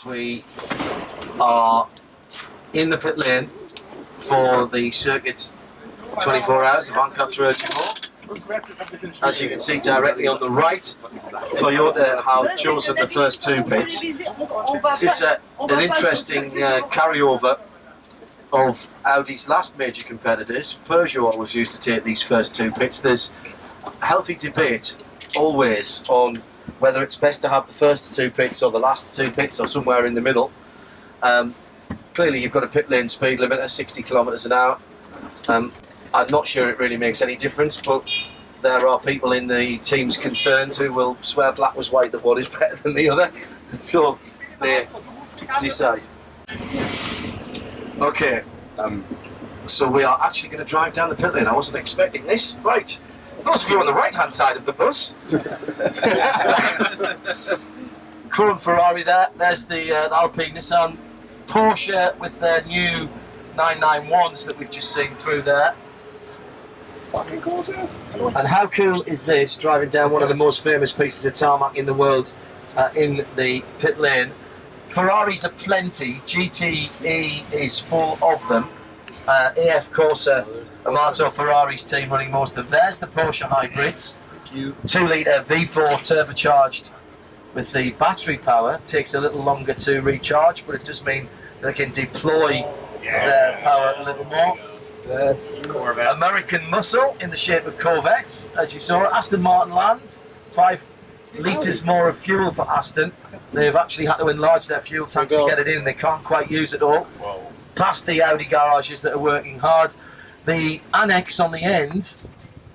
We are in the pit lane for the circuit 24 hours of Hindhaugh. As you can see directly on the right, Toyota have chosen the first two pits. This is an interesting carryover of Audi's last major competitors. Peugeot always used to take these first two pits. There's a healthy debate always on whether it's best to have the first two pits or the last two pits or somewhere in the middle. Clearly you've got a pit lane speed limit of 60 kilometres an hour. I'm not sure it really makes any difference, but there are people in the teams concerned who will swear black was white that one is better than the other. So they decide. Okay, so we are actually going to drive down the pit lane. I wasn't expecting this. Right. Those of you on the right-hand side of the bus. Chrome Ferrari there. There's the Alpine Nissan. Porsche with their new 991s that we've just seen through there. Fucking courses. And how cool is this, driving down one of the most famous pieces of tarmac in the world in the pit lane? Ferraris are plenty. GTE is full of them. AF Corsa, Amato Ferrari's team running most of them. There's the Porsche hybrids. 2-litre V4 turbocharged with the battery power. Takes a little longer to recharge, but it does mean they can deploy their power a little more. That's Corvette. American muscle in the shape of Corvettes, as you saw. Aston Martin Land, 5 litres more of fuel for Aston. They've actually had to enlarge their fuel tanks to get it in. They can't quite use it all. Whoa. Past the Audi garages that are working hard. The annex on the end,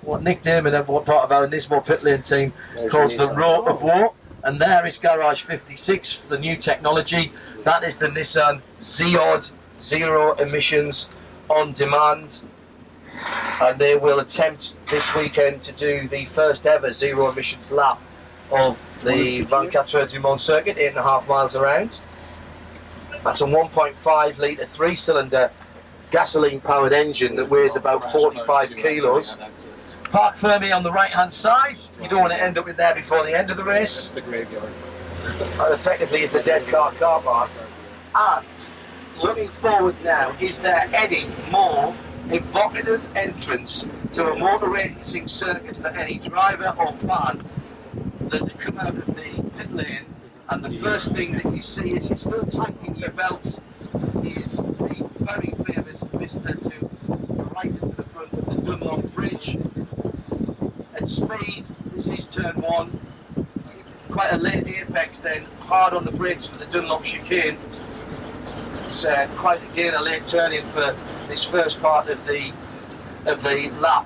what Nick Damon, what part of our Nismo pit lane team, calls the Row of War. And there is Garage 56, the new technology. That is the Nissan Z-Odd, zero emissions on demand. And they will attempt this weekend to do the first ever zero emissions lap of the 24 du Mans circuit, 8.5 miles around. That's a 1.5 litre 3-cylinder gasoline powered engine that weighs about 45 kilos. Parc Fermé on the right hand side. You don't want to end up in there before the end of the race. That's the graveyard. That effectively is the dead car park. And looking forward now, is there any more evocative entrance to a motor racing circuit for any driver or fan than to come out of the pit lane? And the first thing that you see as you start tightening your belts is the very famous vista to the right into the front of the Dunlop Bridge. At speed, this is turn 1. Quite a late apex then, hard on the brakes for the Dunlop chicane. It's quite again a late turn in for this first part of the lap.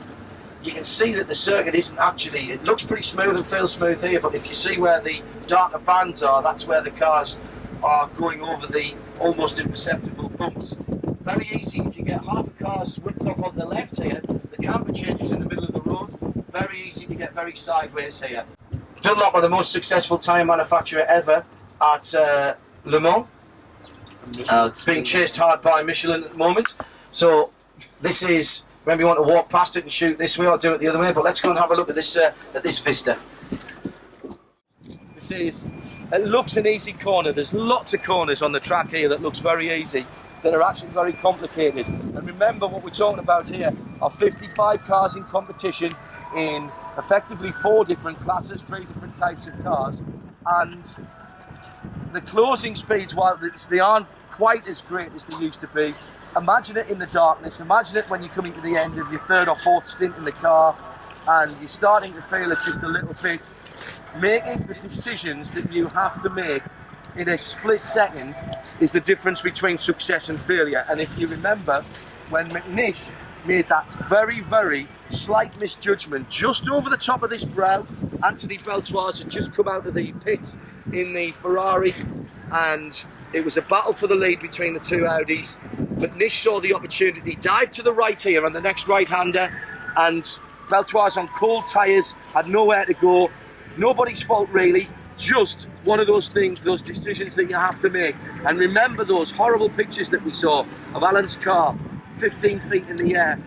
You can see that the circuit isn't actually, it looks pretty smooth and feels smooth here, but if you see where the darker bands are, that's where the cars are going over the almost imperceptible bumps. Very easy, if you get half a car's width off on the left here, the camber changes in the middle of the road. Very easy to get very sideways here. Dunlop are the most successful tyre manufacturer ever at Le Mans. Being chased hard by Michelin at the moment. So this is, maybe you want to walk past it and shoot this way or do it the other way, but let's go and have a look at this vista. It looks an easy corner. There's lots of corners on the track here that looks very easy, that are actually very complicated. And remember, what we're talking about here are 55 cars in competition in effectively 4 different classes, 3 different types of cars. And the closing speeds, while they aren't quite as great as they used to be, imagine it in the darkness. Imagine it when you're coming to the end of your 3rd or 4th stint in the car and you're starting to feel it just a little bit. Making the decisions that you have to make in a split second is the difference between success and failure. And if you remember, when McNish made that very, very slight misjudgment just over the top of this brow, Anthony Beltoise had just come out of the pits in the Ferrari, and it was a battle for the lead between the two Audis. McNish saw the opportunity, dived to the right here on the next right-hander, and Beltoise on cold tyres had nowhere to go. Nobody's fault really, just one of those things, those decisions that you have to make. And remember those horrible pictures that we saw of Alan's car 15 feet in the air.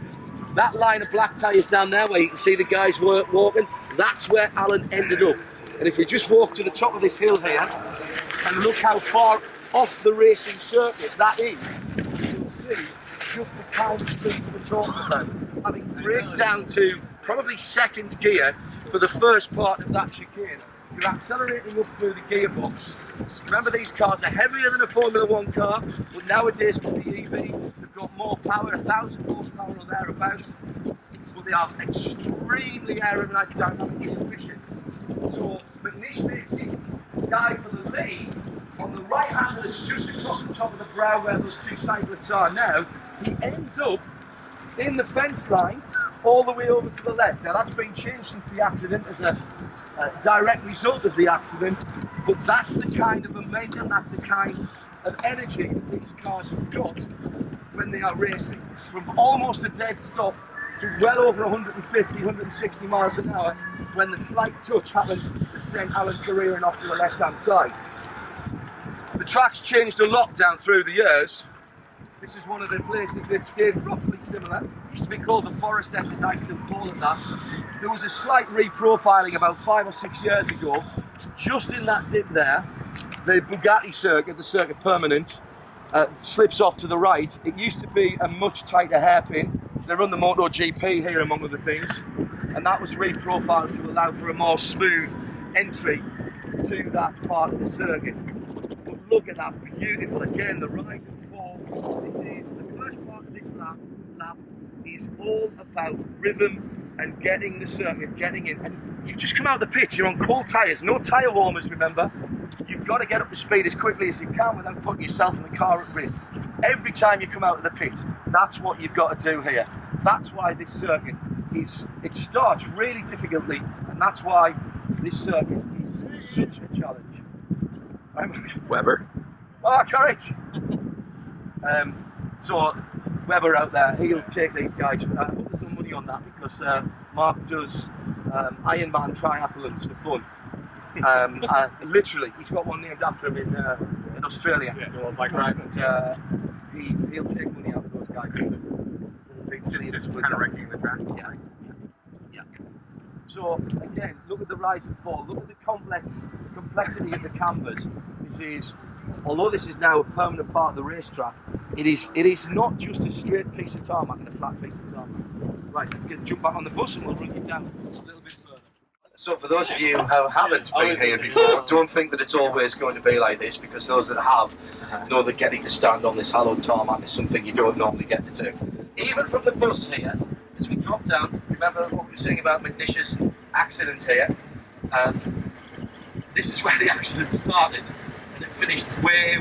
That line of black tyres down there where you can see the guys walking, that's where Alan ended up. And if we just walk to the top of this hill here and look how far off the racing circuit. That is, you'll see just the kind of speed we're talking about. Having brake down to probably second gear for the first part of that chicane. You're accelerating up through the gearbox. Remember, these cars are heavier than a Formula One car, but nowadays with the EV, they've got more power, 1,000 horsepower or thereabouts, but they are extremely aerodynamically efficient. So McNish makes his dive for the lead on the right hand, that's just across the top of the brow where those two cyclists are now. He ends up in the fence line all the way over to the left. Now that's been changed since the accident as a direct result of the accident, but that's the kind of momentum, that's the kind of energy that these cars have got when they are racing. From almost a dead stop to well over 150, 160 miles an hour when the slight touch happened at St. Helens careering off to the left-hand side. The track's changed a lot down through the years. This is one of the places that stayed roughly similar. It used to be called the Forest S, as I still call it that. There was a slight reprofiling about 5 or 6 years ago, just in that dip there. The Bugatti circuit, the Circuit Permanente, slips off to the right. It used to be a much tighter hairpin. They run the MotoGP here, among other things, and that was reprofiled to allow for a more smooth entry to that part of the circuit. But look at that, beautiful. Again, the rise and fall. This is the first part of this lap is all about rhythm and getting the circuit, getting in. And you've just come out of the pit, you're on cold tyres, no tyre warmers, remember. You've got to get up to speed as quickly as you can without putting yourself and the car at risk. Every time you come out of the pit, that's what you've got to do here. That's why this circuit it starts really difficultly, and that's why this circuit is such a challenge. Weber. Oh, correct. So Weber out there, he'll take these guys. I hope there's no money on that because Mark does Ironman triathlons for fun. Literally, he's got one named after him in Australia. Yeah, bike ride. He'll take money out of those guys. Being silly, it's Kind of wrecking the track. Yeah. So again, look at the rise and fall. Look at the complexity of the canvas. Although this is now a permanent part of the racetrack, it is not just a straight piece of tarmac and a flat piece of tarmac. Right, let's jump back on the bus and we'll run you down a little bit further. So for those of you who haven't been here before, don't think that it's always going to be like this, because those that have know that getting to stand on this hallowed tarmac is something you don't normally get to do. Even from the bus here, as we drop down, remember what we were saying about McNish's accident here? This is where the accident started, and it finished way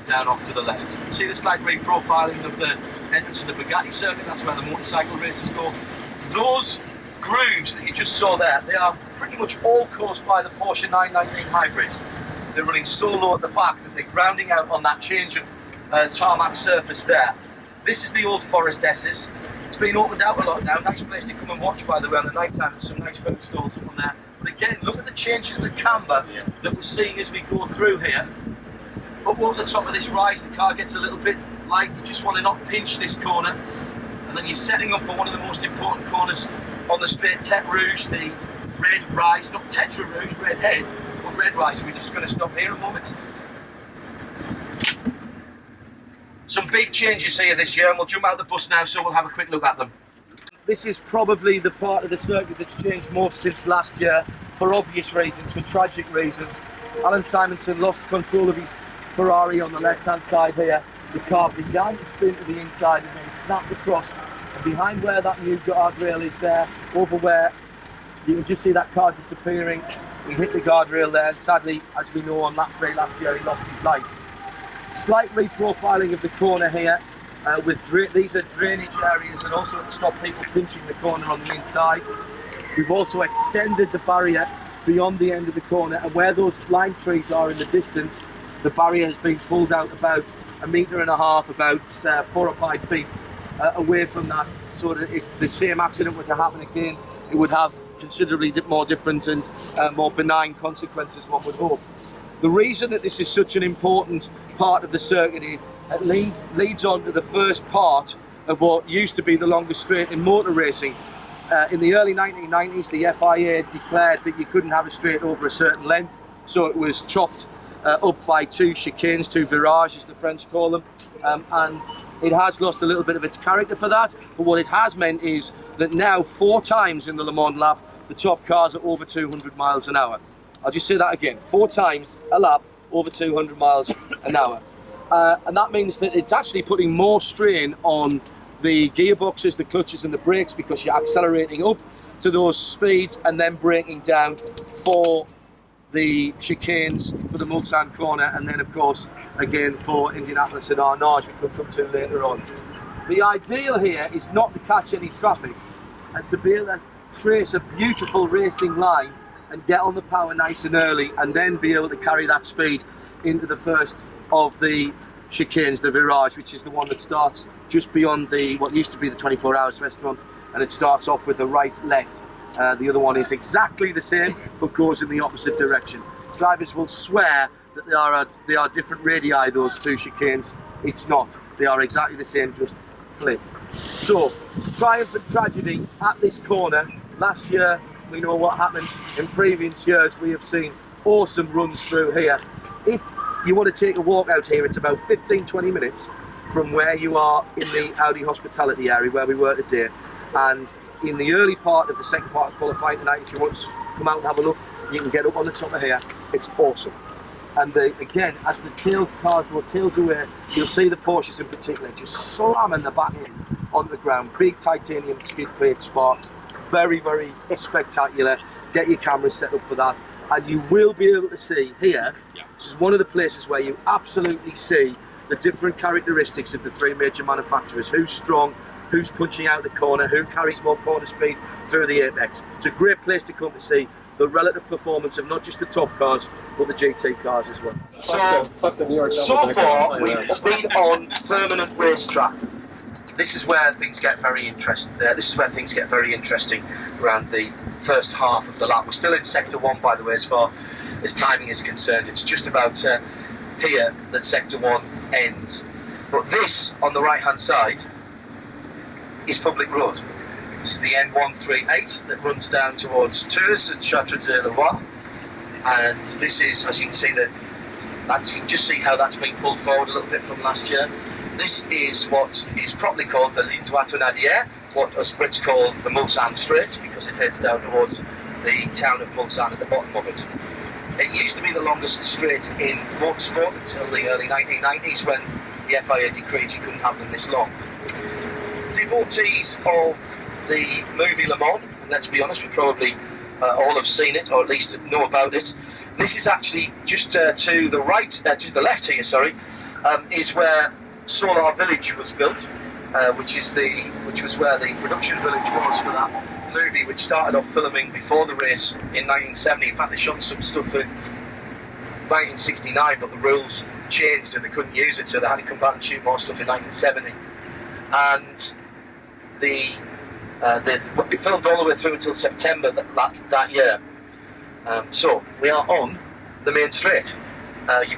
down off to the left. See the slight reprofiling of the entrance to the Bugatti circuit? That's where the motorcycle races go. Those grooves that you just saw there, they are pretty much all caused by the Porsche 919 hybrids. They're running so low at the back that they're grounding out on that change of tarmac surface there. This is the old Forest S's. It's been opened out a lot now. Nice place to come and watch, by the way, on the night time. There's some nice food stalls up on there. But again, look at the changes with camber that we're seeing as we go through here. Up over the top of this rise, the car gets a little bit light. You just want to not pinch this corner. And then you're setting up for one of the most important corners on the straight, Tete Rouge, the red rise, not Tetra Rouge, red head, but red rise. We're just going to stop here a moment. Some big changes here this year, and we'll jump out the bus now, so we'll have a quick look at them. This is probably the part of the circuit that's changed most since last year, for obvious reasons, for tragic reasons. Alan Simonson lost control of his Ferrari on the left-hand side here. The car began to spin to the inside and then snapped across. And behind where that new guardrail is there, over where you can just see that car disappearing, he hit the guardrail there, and sadly, as we know, on lap 3 last year, he lost his life. Slight reprofiling of the corner here, these are drainage areas, and also to stop people pinching the corner on the inside. We've also extended the barrier beyond the end of the corner, and where those lime trees are in the distance, the barrier has been pulled out about 1.5 meters, about 4 or 5 feet away from that, so that if the same accident were to happen again, it would have considerably more different and more benign consequences, one would hope. The reason that this is such an important part of the circuit is it leads on to the first part of what used to be the longest straight in motor racing. In the early 1990s, the FIA declared that you couldn't have a straight over a certain length, so it was chopped up by 2 chicanes, 2 virages, the French call them, and it has lost a little bit of its character for that. But what it has meant is that now 4 times in the Le Mans lap, the top cars are over 200 miles an hour. I'll just say that again, 4 times a lap over 200 miles an hour. And that means that it's actually putting more strain on the gearboxes, the clutches and the brakes, because you're accelerating up to those speeds and then braking down for the chicanes for the Mulsanne corner, and then of course again for Indianapolis and Arnage, which we'll come to later on. The ideal here is not to catch any traffic and to be able to trace a beautiful racing line and get on the power nice and early, and then be able to carry that speed into the first of the chicanes, the virage, which is the one that starts just beyond the what used to be the 24 Hours restaurant, and it starts off with a right left. The other one is exactly the same but goes in the opposite direction. Drivers will swear that they are different radii, those 2 chicanes. It's not. They are exactly the same, just flipped. So, triumph and tragedy at this corner. Last year, we know what happened. In previous years, we have seen awesome runs through here. If you want to take a walk out here, it's about 15-20 minutes from where you are in the Audi hospitality area where we were today. And in the early part of the second part of qualifying tonight, if you want to come out and have a look, you can get up on the top of here. It's awesome. And again, as the cars go tails away, you'll see the Porsches in particular just slamming the back end on the ground. Big titanium skid plate sparks. Very, very spectacular. Get your cameras set up for that. And you will be able to see here, this is one of the places where you absolutely see the different characteristics of the 3 major manufacturers. Who's strong, who's punching out the corner, who carries more corner speed through the apex. It's a great place to come to see the relative performance of not just the top cars, but the GT cars as well. So far, we've been on permanent racetrack. This is where things get very interesting. Around the first half of the lap. We're still in Sector 1, by the way, as far as timing is concerned. It's just about here that Sector 1 ends. But this, on the right-hand side, is public road. This is the N138 that runs down towards Tours and Chartres-de-Loire. And this is, as you can see, you can just see how that's been pulled forward a little bit from last year. This is what is properly called the Ligne droite Nadière, what us Brits call the Mulsanne Straight, because it heads down towards the town of Mulsanne at the bottom of it. It used to be the longest straight in motorsport until the early 1990s, when the FIA decreed you couldn't have them this long. Devotees of the movie Le Mans, and let's be honest, we probably all have seen it, or at least know about it. This is actually just to the left here, is where Solar Village was built, which was where the production village was for that movie, which started off filming before the race in 1970. In fact, they shot some stuff in 1969, but the rules changed and they couldn't use it, so they had to come back and shoot more stuff in 1970. And they filmed all the way through until September that year. So we are on the main straight.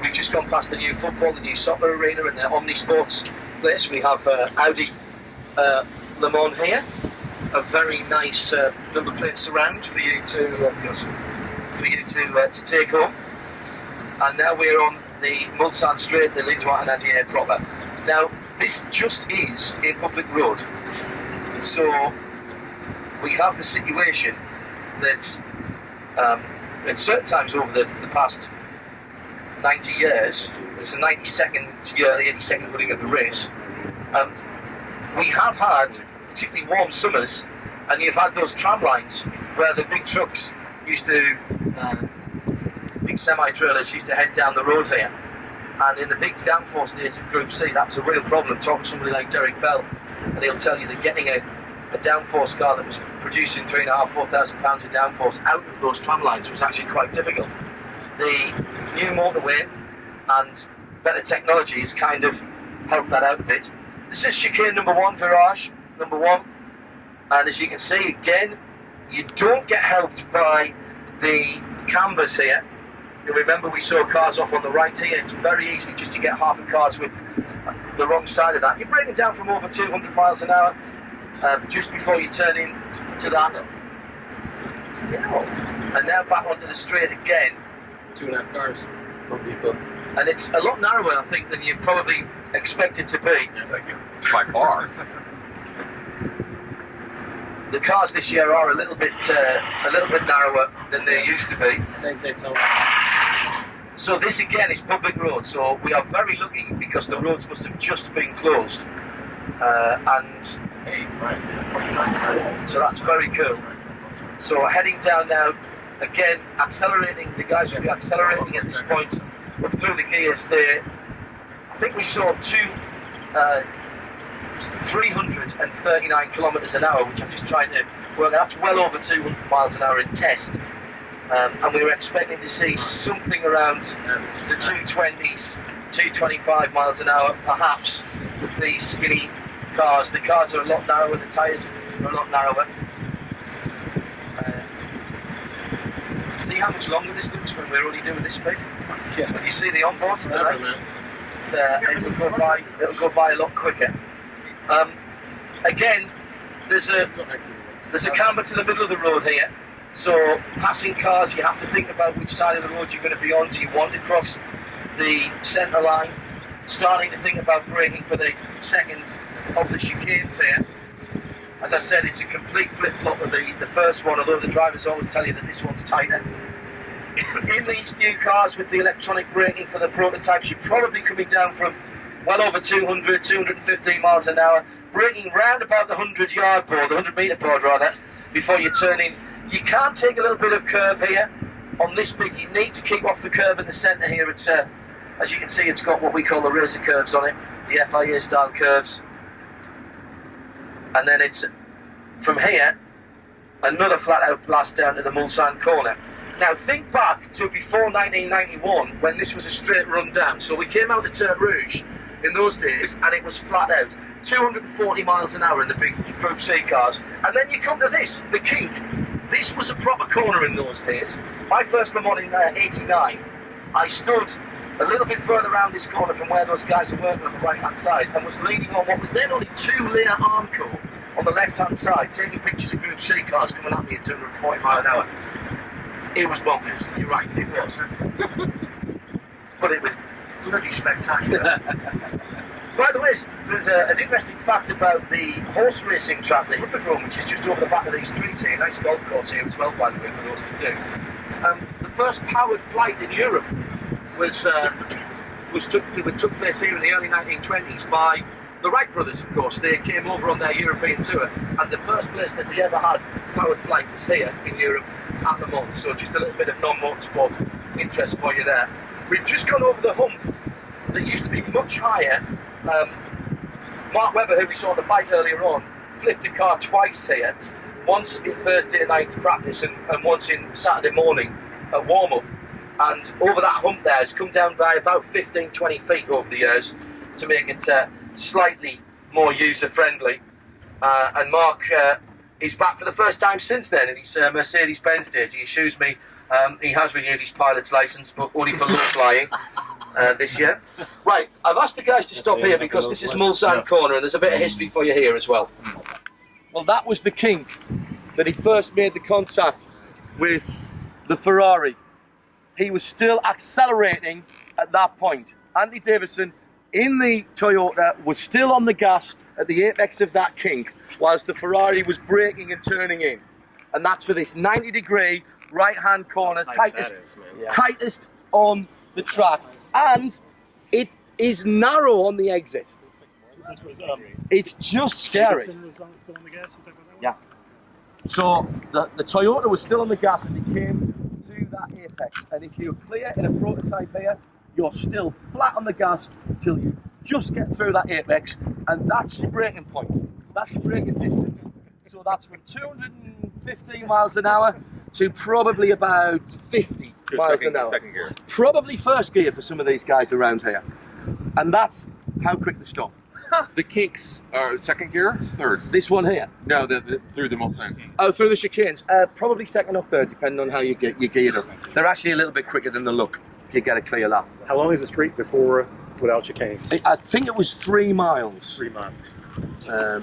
We've just gone past the new football, the new soccer arena, and the Omnisports place. We have Audi Le Mans here, a very nice number plate surround for you to take home. And now we're on the Mulsanne Straight, the Ligne droite Nadière proper. Now this just is a public road, so we have the situation that at certain times over the past 90 years, it's the 92nd year, the 82nd running of the race, we have had particularly warm summers, and you've had those tram lines where the big trucks used to, big semi-trailers used to head down the road here. And in the big downforce days of Group C, that was a real problem. Talk to somebody like Derek Bell, and he'll tell you that getting a downforce car that was producing 3,500–4,000 pounds of downforce out of those tram lines was actually quite difficult. The new motorway and better technology has kind of helped that out a bit. This is chicane number 1, virage number 1, and as you can see again, you don't get helped by the cambers here. You remember we saw cars off on the right here. It's very easy just to get half the cars with the wrong side of that. You're breaking down from over 200 miles an hour just before you turn into that. And now back onto the straight again. 2.5 cars. And it's a lot narrower, I think, than you probably expect it to be. Yeah, thank you. By far. The cars this year are a little bit narrower than they used to be. Same Daytona. So this again is public road. So we are very lucky because the roads must have just been closed, and so that's very cool. So heading down now, again accelerating. The guys will be accelerating at this point up through the gears there. I think we saw 339 kilometres an hour, which I'm just trying to work. That's well over 200 miles an hour in test, and we were expecting to see something around the 220s, 225 miles an hour, perhaps, with these skinny cars. The cars are a lot narrower. The tyres are a lot narrower. See how much longer this looks when we're only doing this speed. Yeah. When you see the onboards tonight, it'll go by a lot quicker. Again, there's a camber to the middle of the road here, so passing cars, you have to think about which side of the road you're going to be on. Do you want to cross the centre line? Starting to think about braking for the second of the chicanes here. As I said, it's a complete flip-flop of the first one, although the drivers always tell you that this one's tighter. In these new cars with the electronic braking for the prototypes, you're probably coming down from well over 200, 215 miles an hour, braking round about the 100-yard board, the 100-metre board rather, before you turn in. You can take a little bit of curb here on this bit. You need to keep off the curb in the centre here. It's as you can see, it's got what we call the razor curbs on it, the FIA style curbs. And then it's from here another flat out blast down to the Mulsanne corner. Now think back to before 1991 when this was a straight run down. So we came out to Turk Rouge in those days and it was flat out 240 miles an hour in the big Group C cars. And then you come to this, the kink. This was a proper corner in those days. My first Le Mans in '89, I stood a little bit further around this corner from where those guys are working on the right hand side and was leaning on what was then only 2-layer Armco on the left hand side, taking pictures of Group C cars coming at me at 240 miles an hour. It was bonkers, you're right, it was. But it was bloody spectacular. By the way, there's an interesting fact about the horse racing track, the Hippodrome, which is just over the back of these trees here. Nice golf course here as well, by the way, for those that do. The first powered flight in Europe took place here in the early 1920s by the Wright brothers, of course. They came over on their European tour, and the first place that they ever had powered flight was here in Europe at Le Mans. So just a little bit of non-motorsport interest for you there. We've just gone over the hump that used to be much higher. Mark Webber, who we saw on the bike earlier on, flipped a car twice here, once in Thursday night practice and once in Saturday morning at warm-up. And over that hump there has come down by about 15-20 feet over the years to make it slightly more user-friendly. And Mark is back for the first time since then in his Mercedes-Benz days. He assures me he has renewed his pilot's licence, but only for low flying this year. Right, I've asked the guys to stop here because this is Mulsanne Corner and there's a bit of history for you here as well. Well, that was the kink that he first made the contact with the Ferrari. He was still accelerating at that point. Andy Davison in the Toyota was still on the gas at the apex of that kink, whilst the Ferrari was braking and turning in. And that's for this 90-degree right-hand corner, tightest on the track. And it is narrow on the exit. It's just scary. Yeah. So the Toyota was still on the gas as it came to that apex, and if you're clear in a prototype here, you're still flat on the gas till you just get through that apex, and that's your braking point. That's your braking distance. So that's from 215 miles an hour to probably about 50 miles an hour. Second gear. Probably first gear for some of these guys around here. And that's how quick they stop. The kinks are second gear, third. This one here. No, through the Mulsanne. Oh, through the chicanes. Probably second or third, depending on how you geared them. They're actually a little bit quicker than they look. You get a clear lap. How long is the street before without chicanes? I think it was 3 miles. 3 miles. So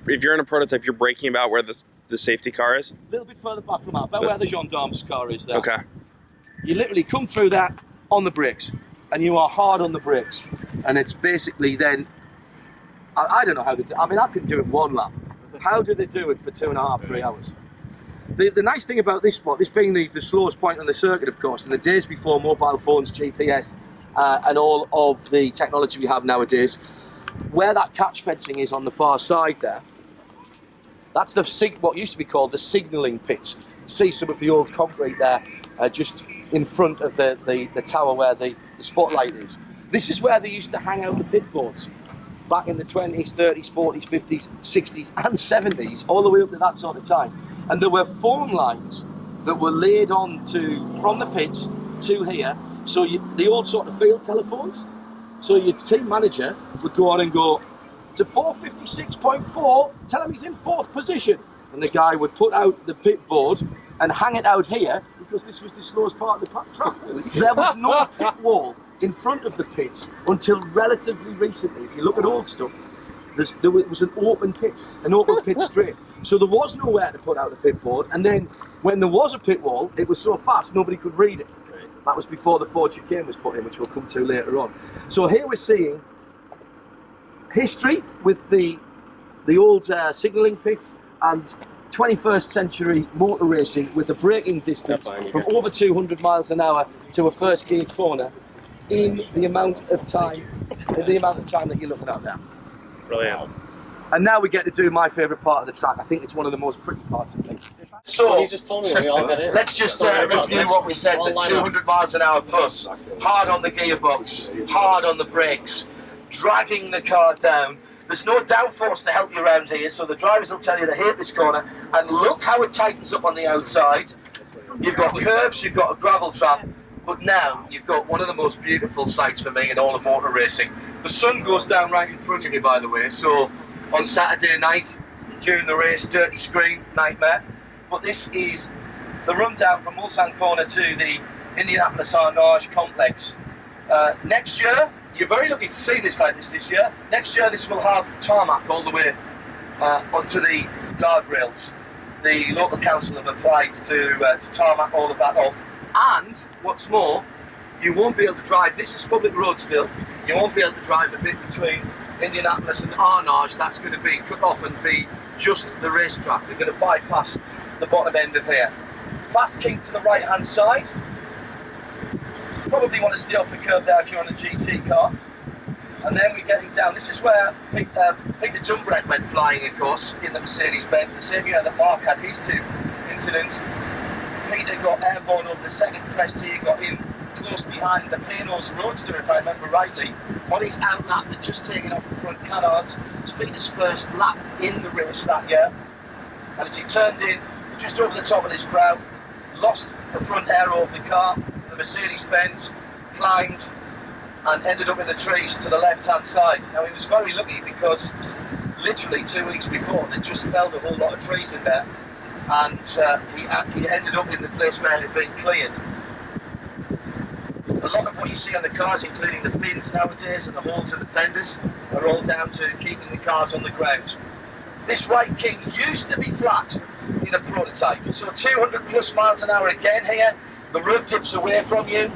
if you're in a prototype, you're braking about where the safety car is? A little bit further back from that, about where the gendarme's car is there. Okay. You literally come through that on the brakes, and you are hard on the brakes, and it's basically then, I don't know how they do. I mean, I can do it one lap. How do they do it for 2.5, 3 hours? The nice thing about this spot, this being the slowest point on the circuit, of course, in the days before mobile phones, GPS, and all of the technology we have nowadays, where that catch fencing is on the far side there, that's what used to be called the signalling pits. See some of the old concrete there, just in front of the tower where the spotlight is. This is where they used to hang out the pit boards back in the 20s, 30s, 40s, 50s, 60s and 70s, all the way up to that sort of time. And there were phone lines that were laid on from the pits to here, so the old sort of field telephones. So your team manager would go on and go, to 456.4, tell him he's in 4th position. And the guy would put out the pit board and hang it out here, because this was the slowest part of the track. There was no pit wall in front of the pits until relatively recently. If you look at old stuff, there was an open pit straight. So there was nowhere to put out the pit board, and then when there was a pit wall, it was so fast nobody could read it. That was before the Ford chicane was put in, which we'll come to later on. So here we're seeing history with the old signalling pits and 21st century motor racing with a braking distance from over 200 miles an hour to a first gear corner in the amount of time that you're looking at now. Brilliant. And now we get to do my favourite part of the track. I think it's one of the most pretty parts of the thing. So, you just told me when we all got in. let's just review what we said, that 200 miles an hour plus, hard on the gearbox, hard on the brakes, dragging the car down. There's no downforce to help you around here, so the drivers will tell you they hate this corner. And look how it tightens up on the outside. You've got curbs, you've got a gravel trap, but now you've got one of the most beautiful sights for me in all of motor racing. The sun goes down right in front of you, by the way, so on Saturday night, during the race, dirty screen, nightmare. But this is the rundown from Mulsanne Corner to the Indianapolis Hindhaugh complex. Next year, you're very lucky to see this like this year. Next year, this will have tarmac all the way onto the guardrails. The local council have applied to tarmac all of that off. And what's more, you won't be able to drive. This is public road still. You won't be able to drive the bit between Indianapolis and Hindhaugh. That's going to be cut off and be just the racetrack. They're going to bypass the bottom end of here. Fast kink to the right hand side. Probably want to stay off the curb there if you're on a GT car. And then we're getting down. This is where Peter Dumbreck went flying, of course, in the Mercedes-Benz, the same year that Mark had his 2 incidents. Peter got airborne over the second crest here, got in close behind the Panos Roadster, if I remember rightly, on his out lap that just taken off the front canards. It was Peter's first lap in the race that year. And as he turned in, just over the top of his brow, lost the front aero of the car, the Mercedes-Benz climbed and ended up in the trees to the left-hand side. Now, he was very lucky because literally 2 weeks before, they just felled a whole lot of trees in there, and he ended up in the place where it had been cleared. A lot of what you see on the cars, including the fins nowadays and the holes in the fenders, are all down to keeping the cars on the ground. This right king used to be flat in a prototype, so 200 plus miles an hour again here. The road dips away from you.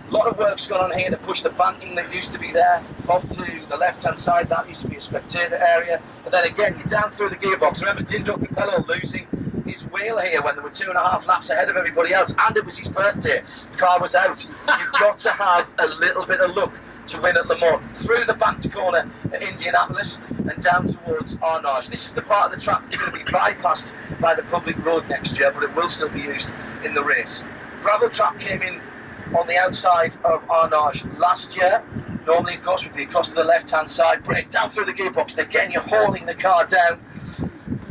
A lot of work's gone on here to push the banking that used to be there off to the left-hand side. That used to be a spectator area. And then again, you're down through the gearbox. Remember Hindhaugh Capello losing his wheel here when there were 2.5 laps ahead of everybody else, and it was his birthday. The car was out. You've got to have a little bit of luck to win at Le Mans. Through the banked corner at Indianapolis and down towards Hindhaugh. This is the part of the track that's going to be bypassed by the public road next year, but it will still be used in the race. Gravel trap came in on the outside of Hindhaugh last year. Normally, of course, would be across to the left-hand side, brake down through the gearbox, and again, you're hauling the car down.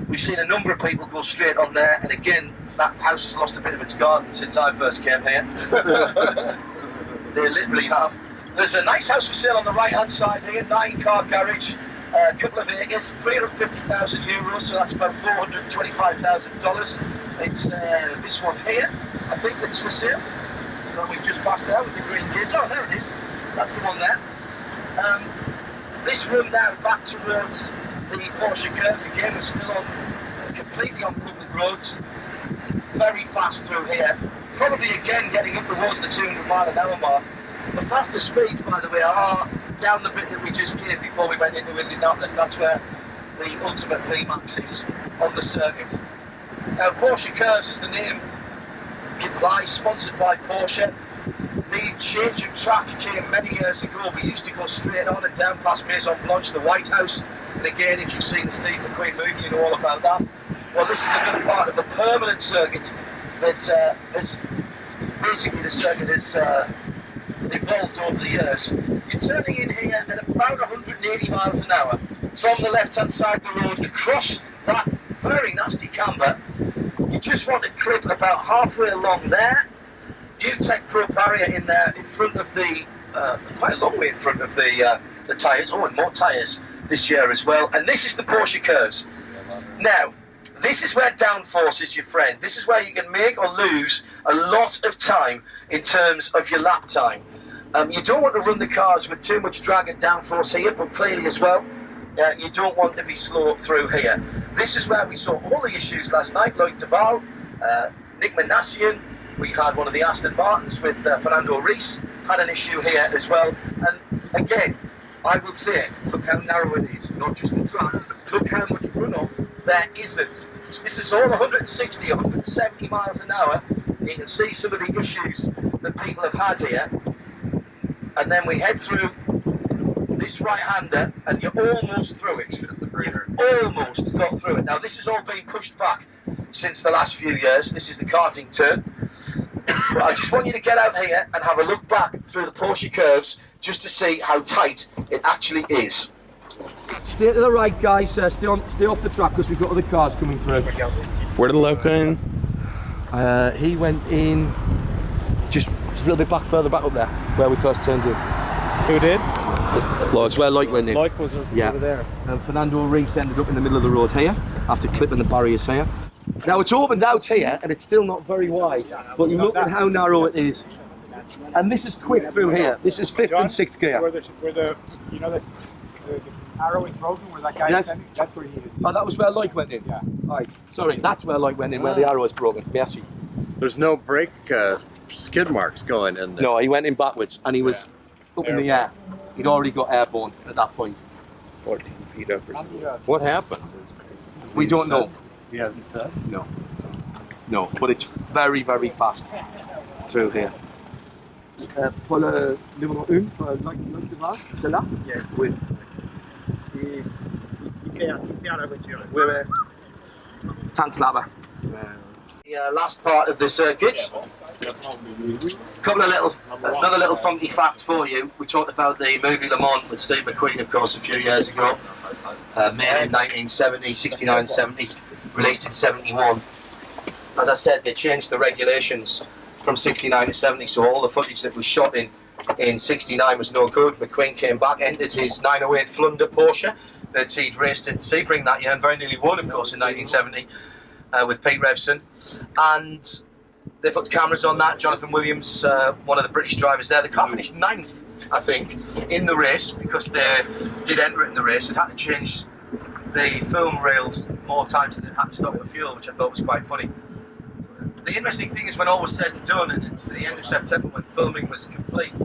We've seen a number of people go straight on there, and again, that house has lost a bit of its garden since I first came here. They literally have. There's a nice house for sale on the right-hand side here, 9-car garage, a couple of acres, 350,000 euros, so that's about $425,000. It's this one here, I think, that's for sale. That we've just passed there with the green gate. Oh, there it is. That's the one there. This room now back towards the Porsche curves again. We're still on completely on public roads. Very fast through here. Probably again getting up towards the 200 mile an hour mark. The faster speeds, by the way, are down the bit that we just came before we went into Indianapolis. That's where the ultimate VMAX is on the circuit. Now, Porsche Curves, as the name implies, sponsored by Porsche. The change of track came many years ago. We used to go straight on and down past Maison Blanche, the White House. And again, if you've seen the Steve McQueen movie, you know all about that. Well, this is another part of the permanent circuit that has basically the circuit has evolved over the years. You're turning in here at about 180 miles an hour from the left-hand side of the road across that very nasty camber. You just want to clip about halfway along there. New Tech Pro barrier in there in front of the, quite a long way in front of the tyres. Oh, and more tyres this year as well. And this is the Porsche Curves. Now, this is where downforce is your friend. This is where you can make or lose a lot of time in terms of your lap time. You don't want to run the cars with too much drag and downforce here, but clearly as well, you don't want to be slow through here. This is where we saw all the issues last night. Lloyd Duval, Nick Manassian, we had one of the Aston Martins with Fernando Reis, had an issue here as well. And again, I will say, look how narrow it is, not just the track, but look how much runoff there isn't. This is all 160, 170 miles an hour. You can see some of the issues that people have had here. And then we head through this right-hander, and you're almost through it. You've almost got through it. Now, this has all been pushed back since the last few years. This is the karting turn. But I just want you to get out here and have a look back through the Porsche Curves just to see how tight it actually is. Stay to the right, guys. Stay off the track because we've got other cars coming through. Where did Loco in? He went in just a little bit further back up there, where we first turned in. Who did? Well, it's where Loic went in. Loic was over there. And Fernando Reis ended up in the middle of the road here, after clipping the barriers here. Now it's opened out here, and it's still not very wide, but look at how narrow it is. And this is quick through here. This is 5th and 6th gear. Where the arrow is broken, where that guy is standing, that's where he is. Oh, that was where Loic went in? Yeah. Right, sorry, that's where Loic went in, where the arrow is broken. Merci. There's no brake skid marks going in there. No, he went in backwards, and he was up in the air. He'd already got airborne at that point. 14 feet up or something. What happened? We don't know. He hasn't said? No. No, but it's very, very fast through here. Pour le numéro 1, pour Loic Duval, c'est là? Yes. Oui. Il perd la voiture. Oui, oui. Thanks, Lava. The last part of the circuit. Another little funky fact for you. We talked about the movie Le Mans with Steve McQueen, of course, a few years ago. Made in 1970, 69, 70, released in 71. As I said, they changed the regulations from 69 to 70, so all the footage that was shot in 69 was no good. McQueen came back, entered his 908 Flunder Porsche that he'd raced at Sebring that year and very nearly won, of course, in 1970 with Pete Revson. And they put cameras on that. Jonathan Williams, one of the British drivers there. The car finished 9th, I think, in the race because they did enter it in the race. It had to change the film rails more times than it had to stop for fuel, which I thought was quite funny. The interesting thing is when all was said and done, and it's the end of September when filming was complete,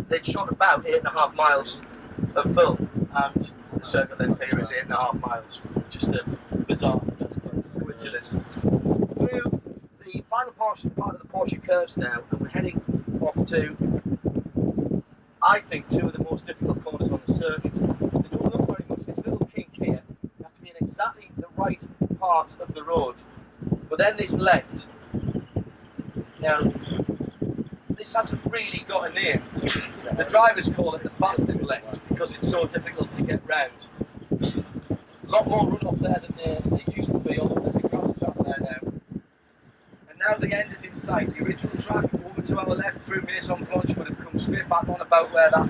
they'd shot about 8.5 miles of film, and the circuit length here is 8.5 miles. Just a bizarre coincidence. Through the final part of the Porsche Curves now, and we're heading off to, I think, two of the most difficult corners on the circuit. They don't look very much. This little kink here, you have to be in exactly the right part of the road. But then this left. Now, this hasn't really got a name. The drivers call it the bastard left because it's so difficult to get round. A lot more runoff there than there used to be, although there's a gravel track there now. And now the end is in sight. The original track over to our left through Maison Blanche would have come straight back on about where that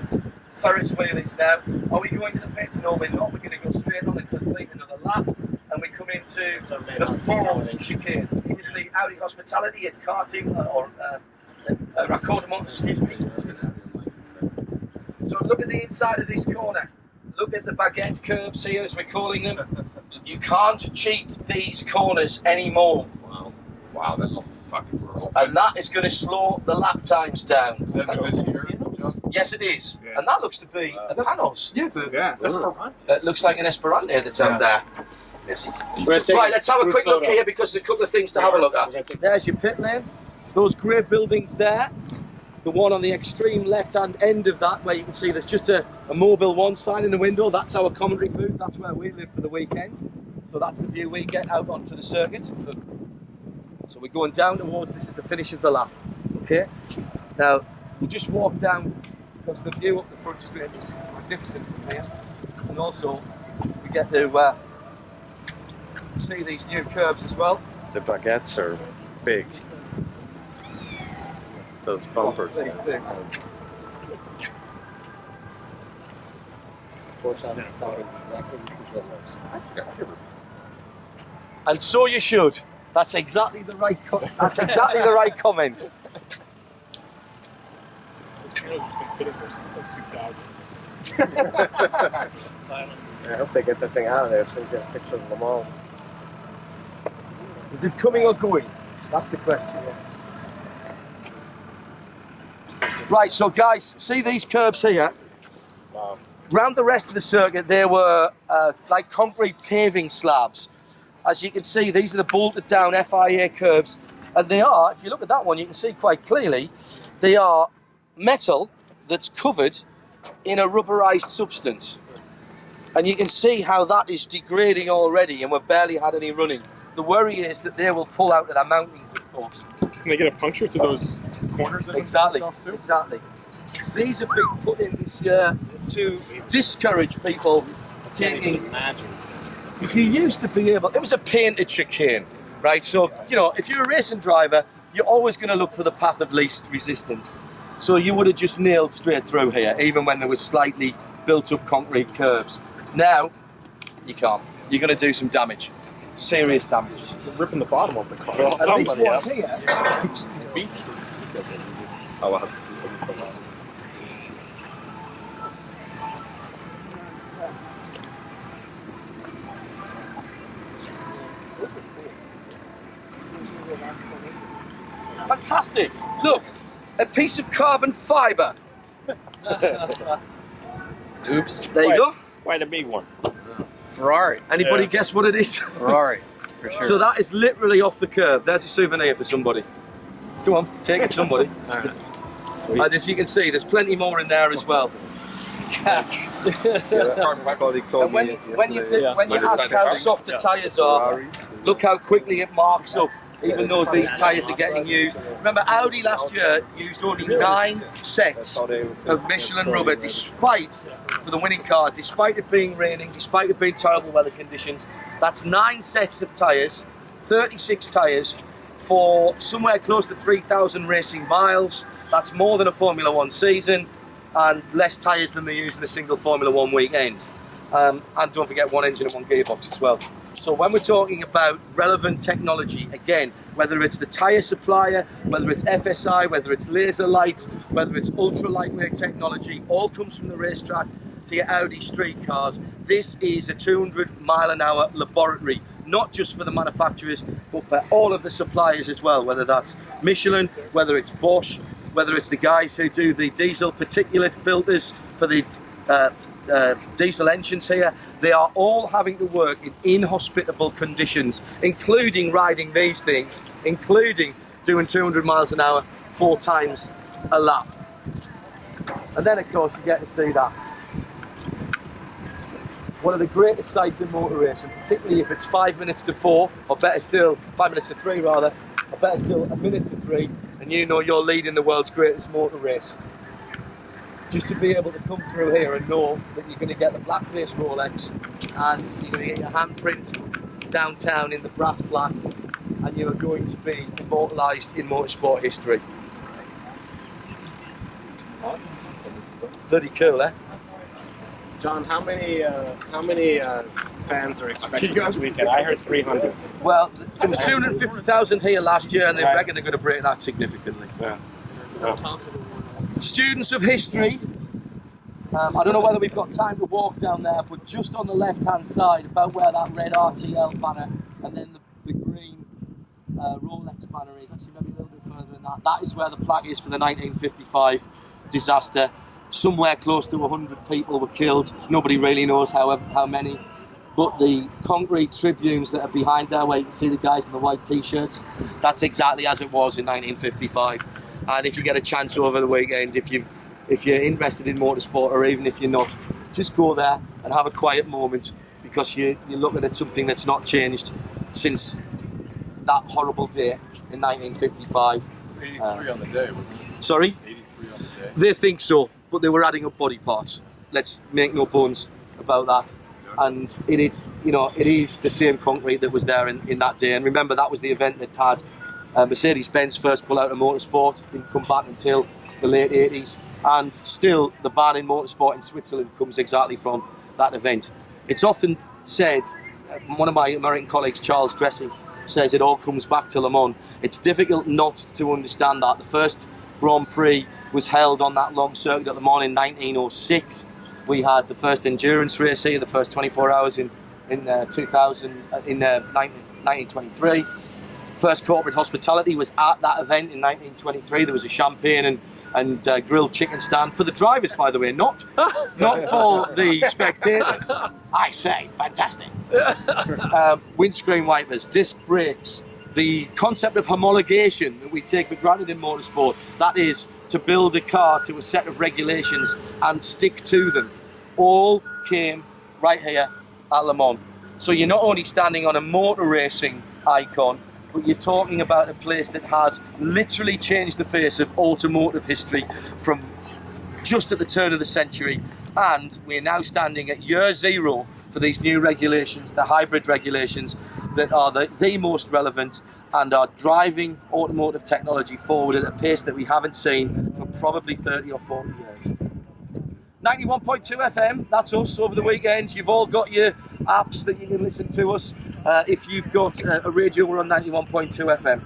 Ferris wheel is now. Are we going to the pits? No, we're not. We're going to go straight on and complete another lap. And we come into the Ford chicane. It is the Audi Hospitality at karting, or Raccordement, excuse me. So look at the inside of this corner. Look at the baguette curbs here, as we're calling them. You can't cheat these corners anymore. Wow, that's fucking world. And that is going to slow the lap times down. Is that new this year, John? Yes, it is. Yeah. And that looks to be a Panos. Yeah, it's a Yeah. Esperanto. It looks like an Esperanto that's out there. Yes. We're gonna take Right, let's have a quick look photo. here because there's a couple of things to have a look We're gonna at. take- There's your pit lane. Those grey buildings there. The one on the extreme left-hand end of that, where you can see there's just a mobile one sign in the window. That's our commentary booth. That's where we live for the weekend. So that's the view we get out onto the circuit. So we're going down towards, this is the finish of the lap. Okay. Now, we'll just walk down because the view up the front straight is magnificent from here. And also, we get to see these new curves as well. The baguettes are big. Those bumpers. These things. And so you should. That's exactly the right. That's exactly the right comment. I hope they get the thing out of there so we get pictures of them all. Is it coming or going? That's the question. Right, so guys, see these curbs here? Wow. Round the rest of the circuit, there were like concrete paving slabs. As you can see, these are the bolted down FIA curbs. And they are, if you look at that one, you can see quite clearly, they are metal that's covered in a rubberized substance. And you can see how that is degrading already, and we've barely had any running. The worry is that they will pull out of their mountings, of course. Can they get a puncture to those corners? Exactly, exactly. These have been put in this year to discourage people taking. If you used to be able, it was a painted chicane, right? So, you know, if you're a racing driver, you're always going to look for the path of least resistance. So you would have just nailed straight through here, even when there was slightly built up concrete curves. Now, you can't. You're going to do some damage. Serious damage. Ripping the bottom of the car. At least one here. Oh, wow. Fantastic. Look, a piece of carbon fibre. Oops. There you go. Quite a big one. Ferrari. Anybody Yeah. guess what it is? Ferrari. For sure. So that is literally off the curb. There's a souvenir for somebody. Come on, take it, somebody. Sweet. And as you can see, there's plenty more in there as well. Catch. And when you ask how soft the tyres are, look how quickly it marks up, even though these tyres are getting used. Remember, Audi last year used only 9 sets of Michelin rubber, despite, for the winning car, despite it being raining, despite it being terrible weather conditions. That's 9 sets of tyres, 36 tyres, for somewhere close to 3,000 racing miles. That's more than a Formula 1 season, and less tyres than they use in a single Formula 1 weekend. And don't forget, 1 engine and 1 gearbox as well. So when we're talking about relevant technology, again, whether it's the tyre supplier, whether it's FSI, whether it's laser lights, whether it's ultra lightweight technology, all comes from the racetrack to your Audi street cars. This is a 200-mile-an-hour laboratory, not just for the manufacturers, but for all of the suppliers as well, whether that's Michelin, whether it's Bosch, whether it's the guys who do the diesel particulate filters for the diesel engines here. They are all having to work in inhospitable conditions, including riding these things, including doing 200 miles an hour 4 times a lap. And then, of course, you get to see that. One of the greatest sights in motor racing, particularly if it's 5 minutes to 4, or better still, 5 minutes to 3 rather, or better still, a minute to 3, and you know you're leading the world's greatest motor race. Just to be able to come through here and know that you're going to get the blackface Rolex, and you're going to get your handprint downtown in the brass black, and you're going to be immortalised in motorsport history. Bloody cool, eh? John, how many fans are expected this weekend? I heard 300. Well, there was 250,000 here last year, and they reckon they're going to break that significantly. Yeah. Students of history, I don't know whether we've got time to walk down there, but just on the left-hand side, about where that red RTL banner and then the green Rolex banner is, actually maybe a little bit further than that. That is where the plaque is for the 1955 disaster. Somewhere close to 100 people were killed. Nobody really knows how many. But the concrete tribunes that are behind there, where you can see the guys in the white t-shirts, that's exactly as it was in 1955. And if you get a chance over the weekend, if you're interested in motorsport, or even if you're not, just go there and have a quiet moment, because you're looking at something that's not changed since that horrible day in 1955. 83 on the day, wasn't it? Sorry? 83 on the day. They think so, but they were adding up body parts. Let's make no bones about that. And it is the same concrete that was there in that day. And remember, that was the event that had Mercedes-Benz first pull out of motorsport. Didn't come back until the late 80s. And still, the ban in motorsport in Switzerland comes exactly from that event. It's often said, one of my American colleagues, Charles Dressing, says it all comes back to Le Mans. It's difficult not to understand that. The first Grand Prix was held on that long circuit at Le Mans in 1906. We had the first endurance race here, the first 24 hours in 1923. First corporate hospitality was at that event in 1923. There was a champagne and grilled chicken stand for the drivers, by the way, not for the spectators. I say, fantastic. Windscreen wipers, disc brakes, the concept of homologation that we take for granted in motorsport, that is to build a car to a set of regulations and stick to them, all came right here at Le Mans. So you're not only standing on a motor racing icon, but you're talking about a place that has literally changed the face of automotive history from just at the turn of the century. And we're now standing at year zero for these new regulations, the hybrid regulations that are the most relevant and are driving automotive technology forward at a pace that we haven't seen for probably 30 or 40 years. 91.2 FM, that's us over the weekends. You've all got your apps that you can listen to us. If you've got a radio, we're on 91.2 FM.